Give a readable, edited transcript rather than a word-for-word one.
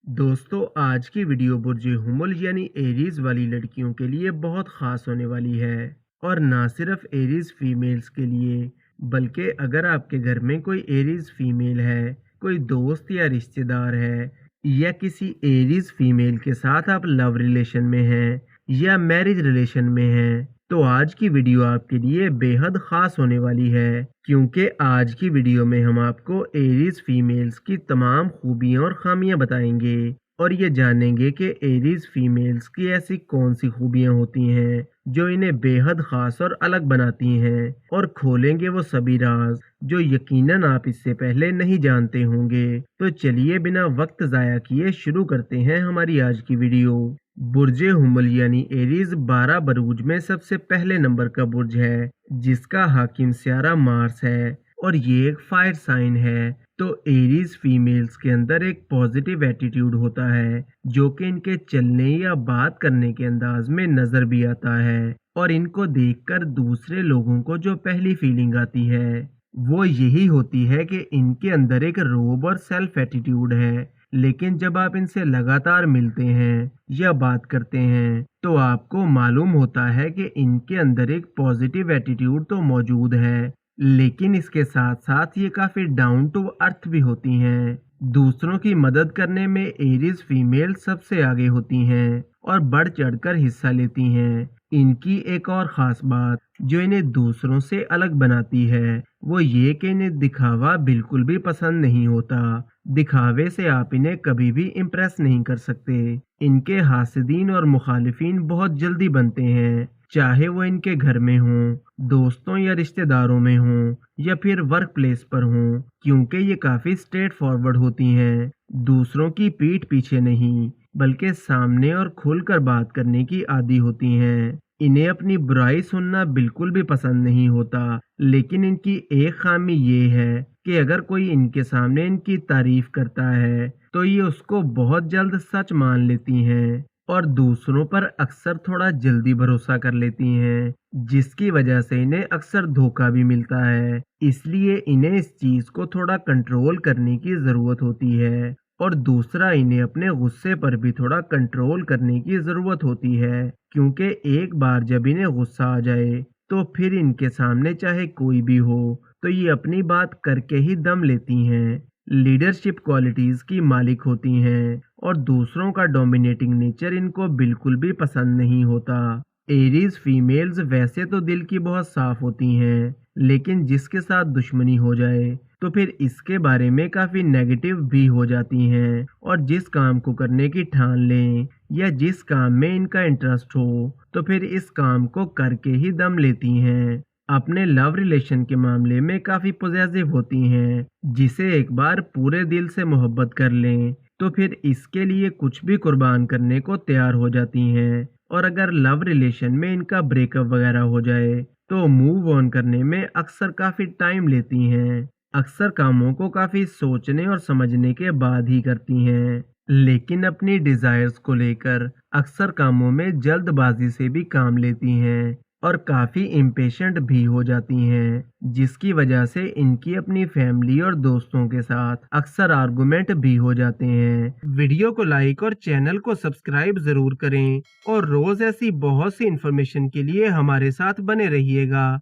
दोस्तों, आज की वीडियो बुर्ज हुमल यानी एरीज वाली लड़कियों के लिए बहुत खास होने वाली है। और ना सिर्फ एरीज फीमेल्स के लिए, बल्कि अगर आपके घर में कोई एरीज फीमेल है, कोई दोस्त या रिश्तेदार है, या किसी एरीज फीमेल के साथ आप लव रिलेशन में हैं या मैरिज रिलेशन में हैं, तो आज की वीडियो आपके लिए बेहद खास होने वाली है, क्योंकि आज की वीडियो में हम आपको एरीज फीमेल्स की तमाम खूबियां और खामियां बताएंगे और ये जानेंगे कि एरीज फीमेल्स की ऐसी कौन सी खूबियां होती हैं जो इन्हें बेहद खास और अलग बनाती हैं, और खोलेंगे वो सभी राज जो यकीनन आप इससे पहले नहीं जानते होंगे। तो चलिए बिना वक्त ज़ाया किए शुरू करते हैं हमारी आज की वीडियो। बुर्ज हुमल यानी एरीज 12 बरूज में सबसे पहले नंबर का बुर्ज है, जिसका हाकिम स्यारा मार्स है और ये एक फायर साइन है। तो एरीज फीमेल्स के अंदर एक पॉजिटिव एटीट्यूड होता है, जो कि इनके चलने या बात करने के अंदाज में नजर भी आता है। और इनको देखकर दूसरे लोगों को जो पहली फीलिंग आती है वो यही होती है कि इनके अंदर एक रोब और सेल्फ एटीट्यूड है। लेकिन जब आप इनसे लगातार मिलते हैं या बात करते हैं तो आपको मालूम होता है कि इनके अंदर एक पॉजिटिव एटीट्यूड तो मौजूद है, लेकिन इसके साथ साथ ये काफी डाउन टू अर्थ भी होती हैं। दूसरों की मदद करने में एरीज फीमेल सबसे आगे होती हैं और बढ़ चढ़कर हिस्सा लेती हैं। इनकी एक और खास बात जो इन्हें दूसरों से अलग बनाती है वो ये कि इन्हें दिखावा बिल्कुल भी पसंद नहीं होता। दिखावे से आप इन्हें कभी भी इम्प्रेस नहीं कर सकते। इनके हासिदीन और मुखालिफिन बहुत जल्दी बनते हैं, चाहे वो इनके घर में हों, दोस्तों या रिश्तेदारों में हों, या फिर वर्क प्लेस पर हों, क्योंकि ये काफी स्ट्रेट फॉरवर्ड होती हैं। दूसरों की पीठ पीछे नहीं, बल्कि सामने और खुलकर बात करने की आदी होती हैं। इन्हें अपनी बुराई सुनना बिल्कुल भी पसंद नहीं होता, लेकिन इनकी एक खामी ये है कि अगर कोई इनके सामने इनकी तारीफ करता है तो ये उसको बहुत जल्द सच मान लेती हैं और दूसरों पर अक्सर थोड़ा जल्दी भरोसा कर लेती हैं, जिसकी वजह से इन्हें अक्सर धोखा भी मिलता है। इसलिए इन्हें इस चीज को थोड़ा कंट्रोल करने की जरूरत होती है। और दूसरा, इन्हें अपने गुस्से पर भी थोड़ा कंट्रोल करने की ज़रूरत होती है, क्योंकि एक बार जब इन्हें गुस्सा आ जाए तो फिर इनके सामने चाहे कोई भी हो तो ये अपनी बात करके ही दम लेती हैं। लीडरशिप क्वालिटीज़ की मालिक होती हैं और दूसरों का डोमिनेटिंग नेचर इनको बिल्कुल भी पसंद नहीं होता। एरीज फीमेल्स वैसे तो दिल की बहुत साफ होती हैं, लेकिन जिसके साथ दुश्मनी हो जाए तो फिर इसके बारे में काफ़ी नेगेटिव भी हो जाती हैं, और जिस काम को करने की ठान लें या जिस काम में इनका इंटरेस्ट हो तो फिर इस काम को करके ही दम लेती हैं। अपने लव रिलेशन के मामले में काफ़ी पॉजिटिव होती हैं, जिसे एक बार पूरे दिल से मोहब्बत कर लें तो फिर इसके लिए कुछ भी कुर्बान करने को तैयार हो जाती हैं। और अगर लव रिलेशन में इनका ब्रेकअप वगैरह हो जाए तो मूव ऑन करने में अक्सर काफ़ी टाइम लेती हैं। अक्सर कामों को काफी सोचने और समझने के बाद ही करती हैं, लेकिन अपनी डिजायर्स को लेकर अक्सर कामों में जल्दबाजी से भी काम लेती हैं और काफी इम्पेशेंट भी हो जाती हैं, जिसकी वजह से इनकी अपनी फैमिली और दोस्तों के साथ अक्सर आर्गुमेंट भी हो जाते हैं। वीडियो को लाइक और चैनल को सब्सक्राइब जरूर करें और रोज ऐसी बहुत सी इन्फॉर्मेशन के लिए हमारे साथ बने रहिएगा।